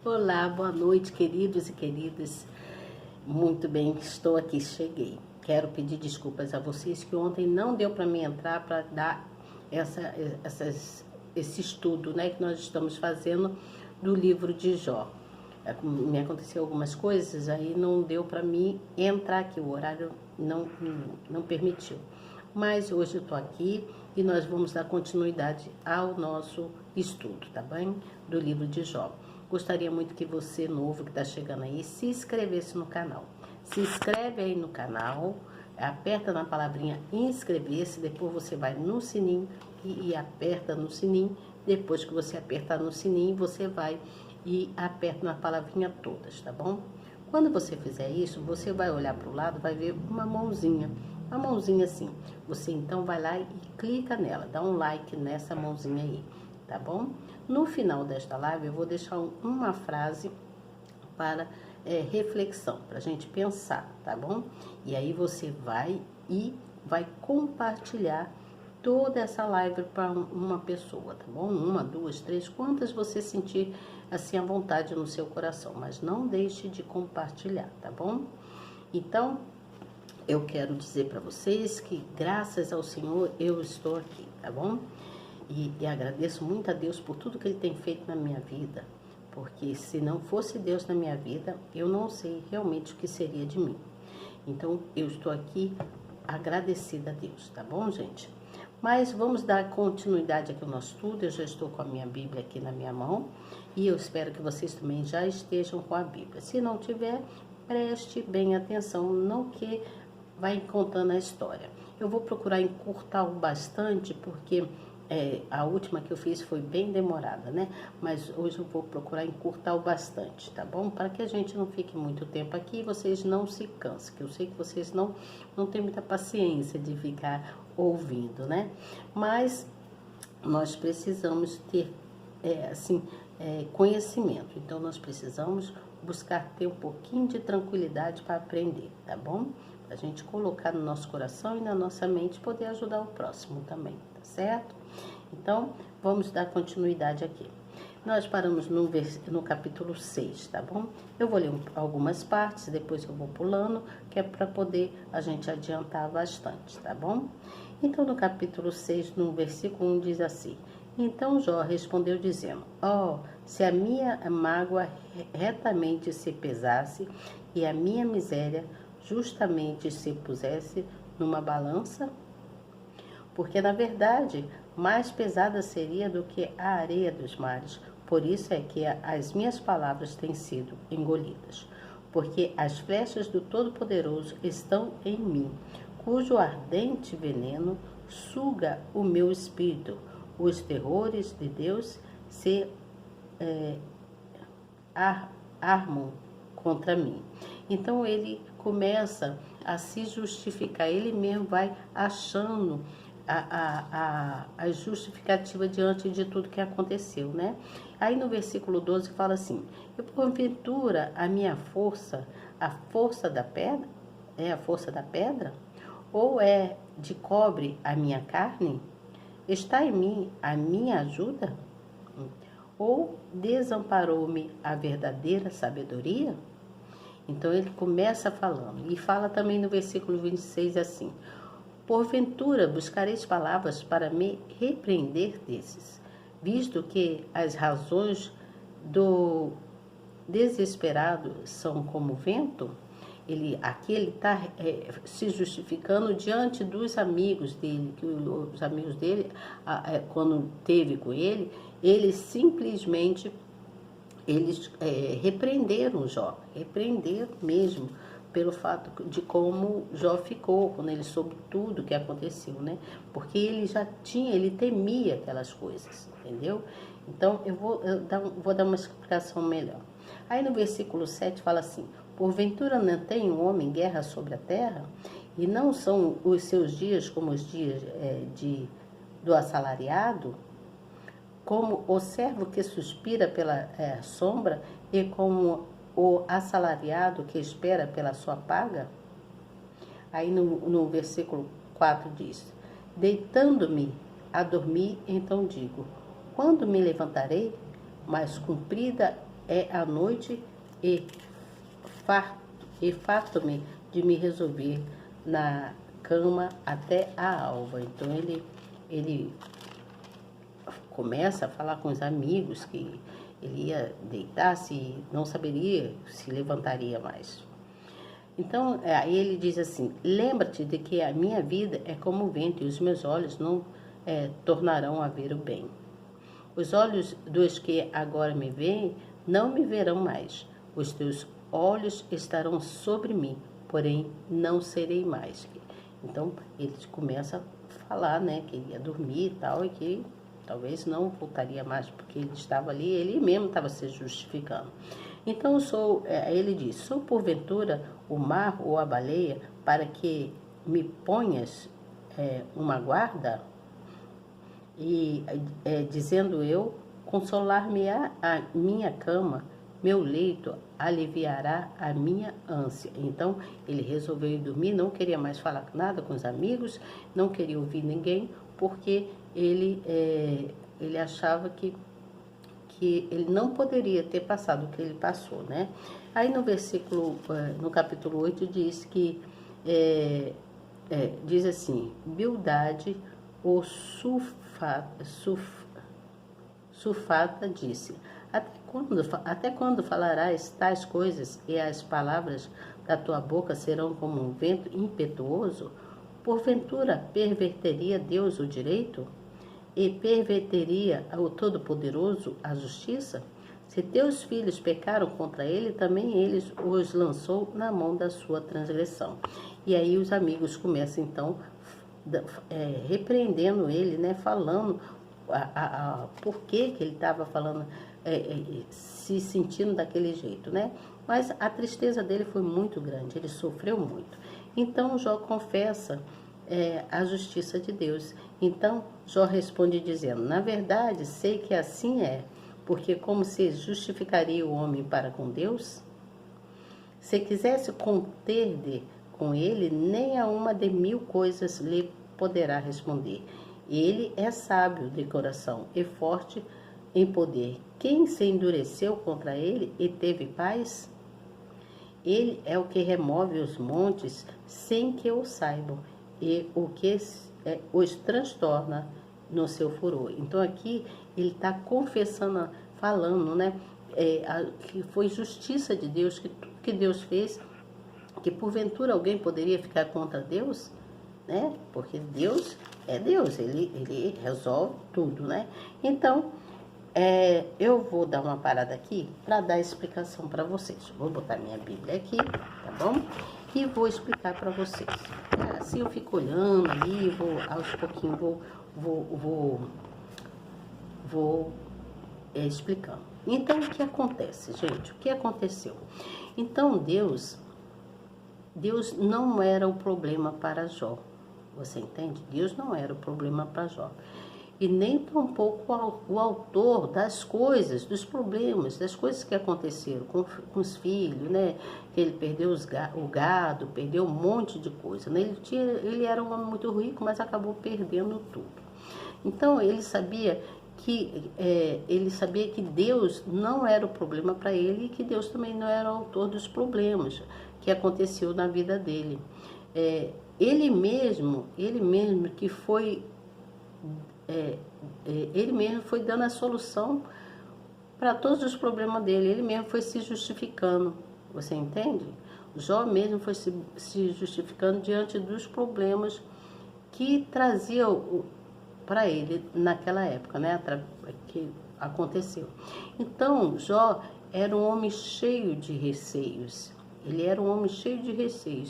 Olá, boa noite, queridos e queridas. Muito bem, estou aqui, cheguei. Quero pedir desculpas a vocês que ontem não deu para mim entrar para dar esse estudo, né, que nós estamos fazendo do livro de Jó. Me aconteceu algumas coisas, aí não deu para mim entrar aqui, o horário não permitiu. Mas hoje eu estou aqui e nós vamos dar continuidade ao nosso estudo, tá bem? Do livro de Jó. Gostaria muito que você, novo que está chegando aí, se inscrevesse no canal. Se inscreve aí no canal, aperta na palavrinha inscrever-se, depois você vai no sininho e aperta no sininho. Depois que você apertar no sininho, você vai e aperta na palavrinha todas, tá bom? Quando você fizer isso, você vai olhar para o lado, vai ver uma mãozinha assim. Você então vai lá e clica nela, dá um like nessa mãozinha aí, tá bom? No final desta live eu vou deixar uma frase para reflexão, para a gente pensar, tá bom? E aí você vai compartilhar toda essa live para uma pessoa, tá bom? Uma, duas, três, quantas você sentir assim à vontade no seu coração, mas não deixe de compartilhar, tá bom? Então, eu quero dizer para vocês que graças ao Senhor eu estou aqui, tá bom? E agradeço muito a Deus por tudo que Ele tem feito na minha vida, porque se não fosse Deus na minha vida, eu não sei realmente o que seria de mim. Então, eu estou aqui agradecida a Deus, tá bom, gente? Mas vamos dar continuidade aqui ao nosso estudo. Eu já estou com a minha Bíblia aqui na minha mão e eu espero que vocês também já estejam com a Bíblia. Se não tiver, preste bem atenção no que vai contando a história. Eu vou procurar encurtar bastante porque a última que eu fiz foi bem demorada, né? Mas hoje eu vou procurar encurtar bastante, tá bom? Para que a gente não fique muito tempo aqui e vocês não se cansem, que eu sei que vocês não têm muita paciência de ficar ouvindo, né? Mas nós precisamos ter, conhecimento. Então, nós precisamos buscar ter um pouquinho de tranquilidade para aprender, tá bom? A gente colocar no nosso coração e na nossa mente poder ajudar o próximo também, tá certo? Então, vamos dar continuidade aqui. Nós paramos no capítulo 6, tá bom? Eu vou ler algumas partes, depois eu vou pulando, que é para poder a gente adiantar bastante, tá bom? Então, no capítulo 6, no versículo 1, diz assim: Então Jó respondeu dizendo: se a minha mágoa retamente se pesasse e a minha miséria justamente se pusesse numa balança, porque na verdade mais pesada seria do que a areia dos mares. Por isso é que as minhas palavras têm sido engolidas, porque as flechas do Todo-Poderoso estão em mim, cujo ardente veneno suga o meu espírito. Os terrores de Deus se armam contra mim. Então ele começa a se justificar, ele mesmo vai achando a justificativa diante de tudo que aconteceu, né? Aí no versículo 12 fala assim: E porventura a minha força, a força da pedra, é a força da pedra? Ou é de cobre a minha carne? Está em mim a minha ajuda? Ou desamparou-me a verdadeira sabedoria? Então ele começa falando, e fala também no versículo 26 assim: Porventura buscareis palavras para me repreender desses, visto que as razões do desesperado são como vento? Aqui ele está se justificando diante dos amigos dele, que os amigos dele, quando teve com ele, eles simplesmente repreenderam Jó, repreenderam mesmo, pelo fato de como Jó ficou, quando ele soube tudo que aconteceu, né? Porque ele temia aquelas coisas, entendeu? Então, eu vou dar uma explicação melhor. Aí no versículo 7 fala assim: Porventura não tem um homem guerra sobre a terra? E não são os seus dias como os dias do assalariado? Como o servo que suspira pela sombra e como o assalariado que espera pela sua paga? Aí no versículo 4 diz: Deitando-me a dormir, então digo: Quando me levantarei? Mas cumprida é a noite e farto-me de me resolver na cama até a alva. Então ele começa a falar com os amigos que ele ia deitar-se e não saberia se levantaria mais. Então, aí ele diz assim: lembra-te de que a minha vida é como o vento e os meus olhos não tornarão a ver o bem. Os olhos dos que agora me veem não me verão mais. Os teus olhos estarão sobre mim, porém não serei mais. Então, ele começa a falar, né, que ia dormir e tal, e que talvez não voltaria mais, porque ele estava ali, ele mesmo estava se justificando. Então, ele diz: sou porventura o mar ou a baleia para que me ponhas uma guarda? E dizendo eu, consolar-me-á a minha cama, meu leito aliviará a minha ânsia. Então, ele resolveu ir dormir, não queria mais falar nada com os amigos, não queria ouvir ninguém, porque ele achava que ele não poderia ter passado o que ele passou, né? Aí no capítulo 8 diz que, diz assim: Bildade, o sulfata disse: até quando falarás tais coisas e as palavras da tua boca serão como um vento impetuoso? Porventura perverteria Deus o direito? E perverteria o Todo-Poderoso a justiça? Se teus filhos pecaram contra ele, também ele os lançou na mão da sua transgressão. E aí os amigos começam então repreendendo ele, né, falando por que ele estava falando, se sentindo daquele jeito, né? Mas a tristeza dele foi muito grande, ele sofreu muito. Então Jó confessa a justiça de Deus. Então Jó responde dizendo: na verdade, sei que assim é, porque como se justificaria o homem para com Deus? Se quisesse contender com ele, nem a uma de 1000 coisas lhe poderá responder. Ele é sábio de coração e forte em poder. Quem se endureceu contra ele e teve paz? Ele é o que remove os montes sem que o saibam, e o que os transtorna no seu furor. Então aqui ele está confessando, falando, né, que foi justiça de Deus, que tudo que Deus fez, que porventura alguém poderia ficar contra Deus, né? Porque Deus é Deus, ele resolve tudo, né? Então, eu vou dar uma parada aqui para dar explicação para vocês. Vou botar minha Bíblia aqui, tá bom? E vou explicar para vocês. Assim eu fico olhando ali, aos pouquinhos vou explicando. Então, o que acontece, gente? O que aconteceu? Então, Deus não era o problema para Jó. Você entende? Deus não era o problema para Jó. E nem tampouco o autor das coisas, dos problemas, das coisas que aconteceram com os filhos, né? Que ele perdeu o gado, perdeu um monte de coisa, né? Ele era um homem muito rico, mas acabou perdendo tudo. Então, ele sabia que Deus não era o problema para ele e que Deus também não era o autor dos problemas que aconteceu na vida dele. Ele mesmo que foi... ele mesmo foi dando a solução para todos os problemas dele, ele mesmo foi se justificando, você entende? Jó mesmo foi se justificando diante dos problemas que traziam para ele naquela época, né, que aconteceu. Então, Jó era um homem cheio de receios,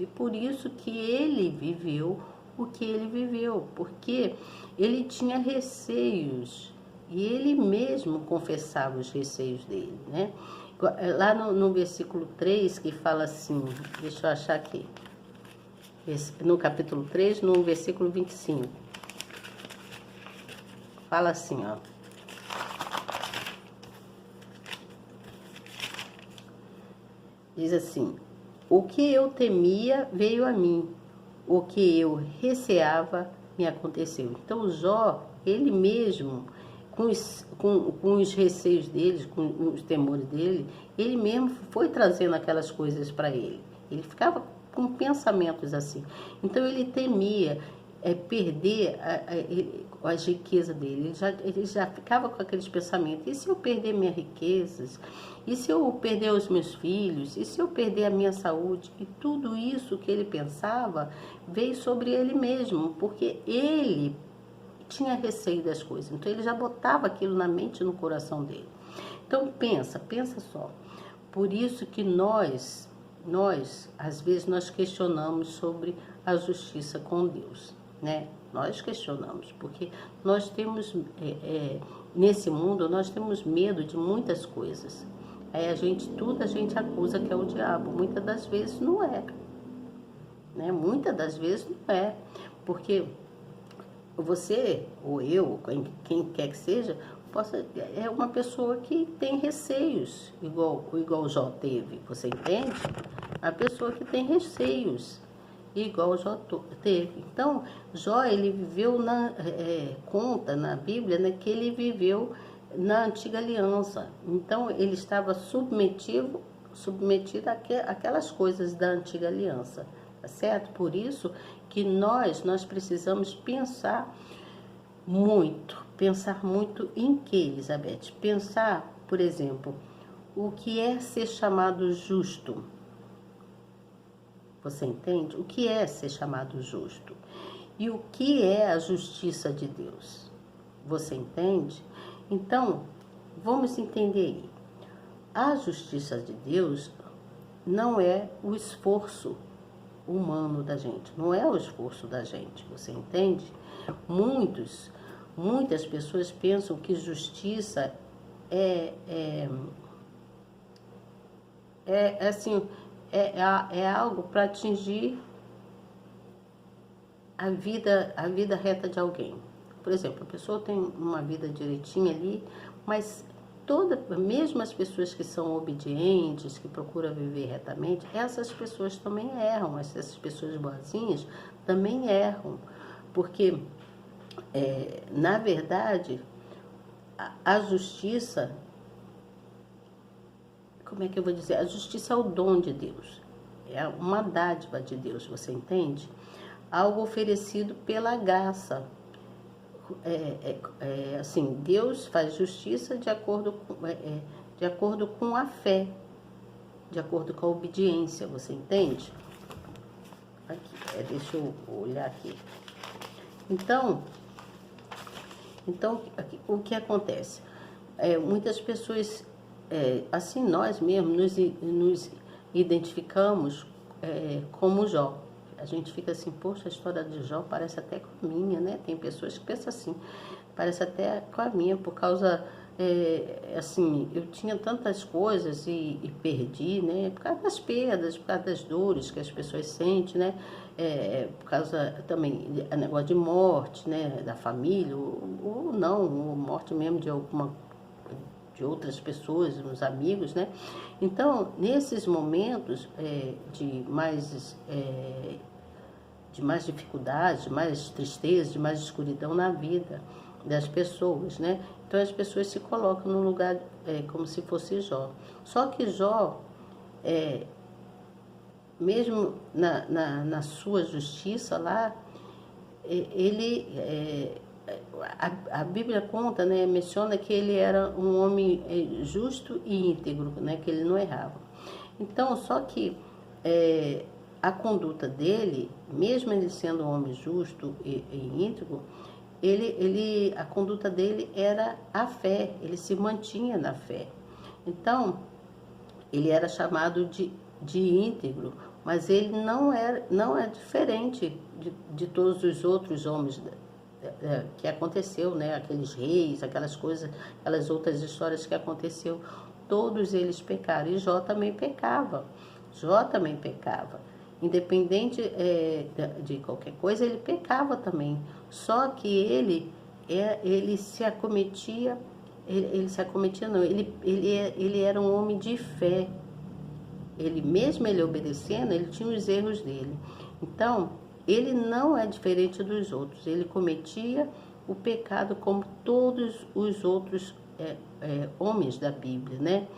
e por isso que ele viveu o que ele viveu, porque ele tinha receios e ele mesmo confessava os receios dele, né? Lá no versículo 3 que fala assim, deixa eu achar aqui, no capítulo 3, no versículo 25, fala assim, ó: diz assim: o que eu temia veio a mim, o que eu receava me aconteceu. Então Jó, ele mesmo com os receios dele, com os temores dele, ele mesmo foi trazendo aquelas coisas para ele. Ele ficava com pensamentos assim. Então ele temia perder as riquezas dele. Ele já ficava com aqueles pensamentos: e se eu perder minhas riquezas? E se eu perder os meus filhos? E se eu perder a minha saúde? E tudo isso que ele pensava veio sobre ele mesmo, porque ele tinha receio das coisas. Então ele já botava aquilo na mente e no coração dele. Então pensa só. Por isso que nós às vezes nós questionamos sobre a justiça com Deus, né? Nós questionamos, porque nós temos, nesse mundo, nós temos medo de muitas coisas. Aí tudo a gente acusa que é o diabo. Muitas das vezes não é, né? Muitas das vezes não é, porque você, ou eu, quem quer que seja, é uma pessoa que tem receios, igual o Jó teve, você entende? A pessoa que tem receios, igual o Jó teve. Então, Jó, ele viveu, conta na Bíblia, né, que ele viveu na antiga aliança. Então, ele estava submetido àquelas coisas da antiga aliança, tá certo? Por isso que nós precisamos pensar muito em que, Elizabeth? Pensar, por exemplo, o que é ser chamado justo. Você entende? O que é ser chamado justo? E o que é a justiça de Deus? Você entende? Então, vamos entender aí. A justiça de Deus não é o esforço humano da gente, não é o esforço da gente, você entende? Muitas pessoas pensam que justiça é algo para atingir a vida reta de alguém. Por exemplo, a pessoa tem uma vida direitinha ali, mas mesmo as pessoas que são obedientes, que procuram viver retamente, essas pessoas também erram, essas pessoas boazinhas também erram, porque, na verdade, a justiça, como é que eu vou dizer? A justiça é o dom de Deus, é uma dádiva de Deus, você entende? Algo oferecido pela graça. Assim, Deus faz justiça de acordo com a fé, de acordo com a obediência, você entende? Aqui, deixa eu olhar aqui. Então o que acontece? Muitas pessoas, assim, nós mesmos nos identificamos como Jó. A gente fica assim: poxa, a história de Jó parece até com a minha, né? Tem pessoas que pensam assim, parece até com a minha, por causa, assim, eu tinha tantas coisas e perdi, né? Por causa das perdas, por causa das dores que as pessoas sentem, né? Por causa também do negócio de morte, né? Da família, ou não, ou morte mesmo de outras pessoas, uns amigos, né? Então, nesses momentos de mais dificuldade, de mais tristeza, de mais escuridão na vida das pessoas, né? Então as pessoas se colocam num lugar como se fosse Jó. Só que Jó, mesmo na sua justiça lá, a Bíblia conta, né, menciona que ele era um homem justo e íntegro, né, que ele não errava. Então, só que a conduta dele, mesmo ele sendo um homem justo e íntegro, a conduta dele era a fé, ele se mantinha na fé. Então, ele era chamado de íntegro, mas ele não é diferente de todos os outros homens que aconteceu, né? Aqueles reis, aquelas coisas, aquelas outras histórias que aconteceu, todos eles pecaram, e Jó também pecava. Independente de qualquer coisa, ele pecava também. Só que ele se acometia, ele era um homem de fé. Mesmo ele obedecendo, ele tinha os erros dele. Então, ele não é diferente dos outros. Ele cometia o pecado como todos os outros homens da Bíblia, né?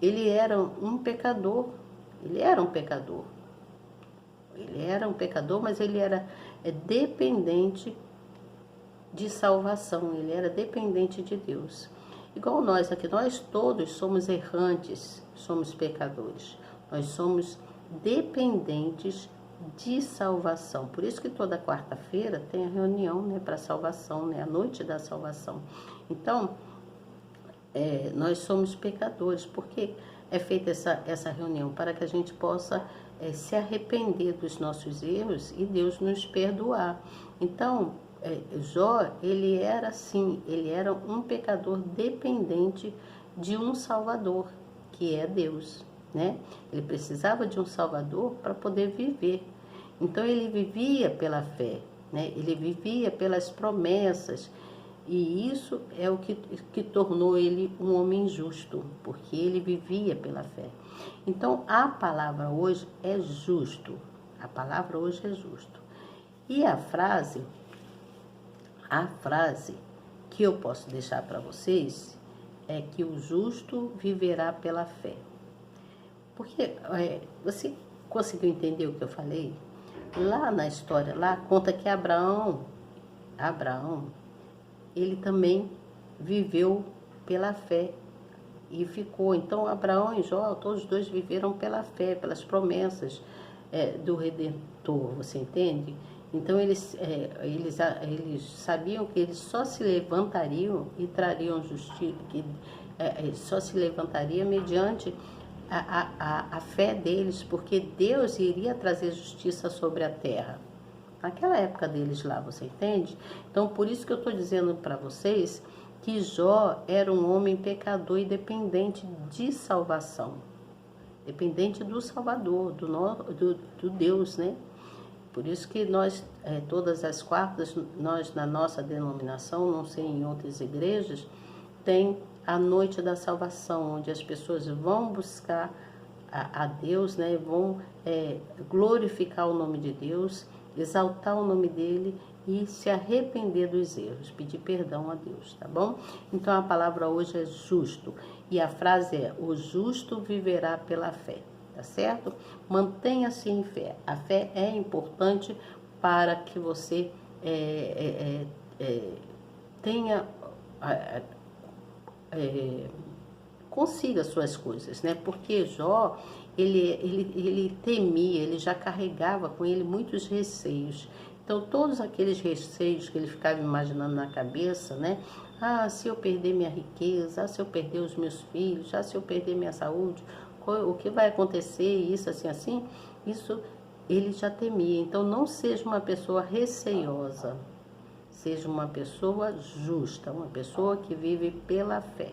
Ele era um pecador, ele era um pecador. Ele era um pecador, mas ele era dependente de salvação, ele era dependente de Deus. Igual nós aqui, nós todos somos errantes, somos pecadores. Nós somos dependentes de salvação. Por isso que toda quarta-feira tem a reunião, né, para salvação, né, a noite da salvação. Então, nós somos pecadores, porque é feita essa reunião para que a gente possa se arrepender dos nossos erros e Deus nos perdoar. Então, Jó, ele era assim, ele era um pecador dependente de um Salvador, que é Deus, né? Ele precisava de um Salvador para poder viver. Então, ele vivia pela fé, né? Ele vivia pelas promessas. E isso é o que tornou ele um homem justo, porque ele vivia pela fé. Então, a palavra hoje é justo. A palavra hoje é justo. E a frase que eu posso deixar para vocês é que o justo viverá pela fé. Porque você conseguiu entender o que eu falei? Lá na história, lá conta que Abraão, ele também viveu pela fé e ficou. Então, Abraão e Jó, todos dois viveram pela fé, pelas promessas do Redentor, você entende? Então, eles sabiam que eles só se levantariam e trariam justiça, só se levantaria mediante a fé deles, porque Deus iria trazer justiça sobre a terra. Naquela época deles lá, você entende? Então, por isso que eu estou dizendo para vocês que Jó era um homem pecador e dependente de salvação. Dependente do Salvador, do Deus, né? Por isso que nós, todas as quartas, nós na nossa denominação, não sei em outras igrejas, tem a noite da salvação, onde as pessoas vão buscar a Deus, né? Vão glorificar o nome de Deus, exaltar o nome dele e se arrepender dos erros, pedir perdão a Deus, tá bom? Então a palavra hoje é justo e a frase é: o justo viverá pela fé, tá certo? Mantenha-se em fé. A fé é importante para que você tenha consiga suas coisas, né? Porque Jó, ele temia, ele já carregava com ele muitos receios. Então, todos aqueles receios que ele ficava imaginando na cabeça, né? Ah, se eu perder minha riqueza, se eu perder os meus filhos, se eu perder minha saúde, o que vai acontecer, isso, assim, isso ele já temia. Então, não seja uma pessoa receiosa, seja uma pessoa justa, uma pessoa que vive pela fé.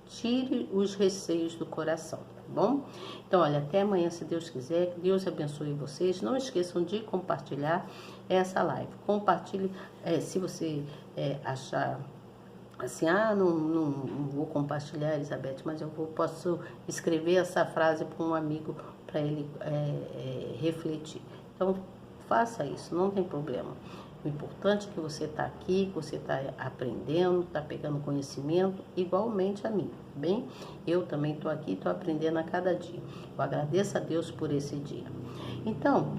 Tire os receios do coração, tá bom? Então, olha, até amanhã, se Deus quiser. Que Deus abençoe vocês. Não esqueçam de compartilhar essa live. Compartilhe, se você achar assim, não vou compartilhar, Elizabeth, mas posso escrever essa frase para um amigo, para ele refletir. Então, faça isso, não tem problema. O importante é que você está aqui, que você está aprendendo, está pegando conhecimento, igualmente a mim, bem? Eu também estou aqui, estou aprendendo a cada dia. Eu agradeço a Deus por esse dia. Então,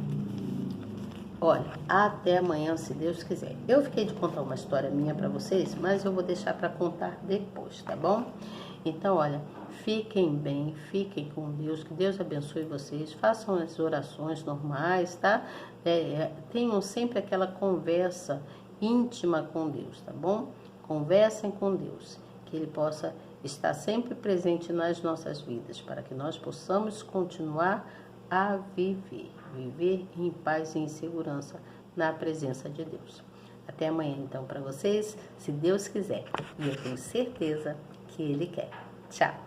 olha, até amanhã, se Deus quiser. Eu fiquei de contar uma história minha para vocês, mas eu vou deixar para contar depois, tá bom? Então, olha, fiquem bem, fiquem com Deus, que Deus abençoe vocês, façam as orações normais, tá? Tenham sempre aquela conversa íntima com Deus, tá bom? Conversem com Deus, que Ele possa estar sempre presente nas nossas vidas, para que nós possamos continuar a viver em paz e em segurança na presença de Deus. Até amanhã, então, para vocês, se Deus quiser, e eu tenho certeza que Ele quer. Tchau!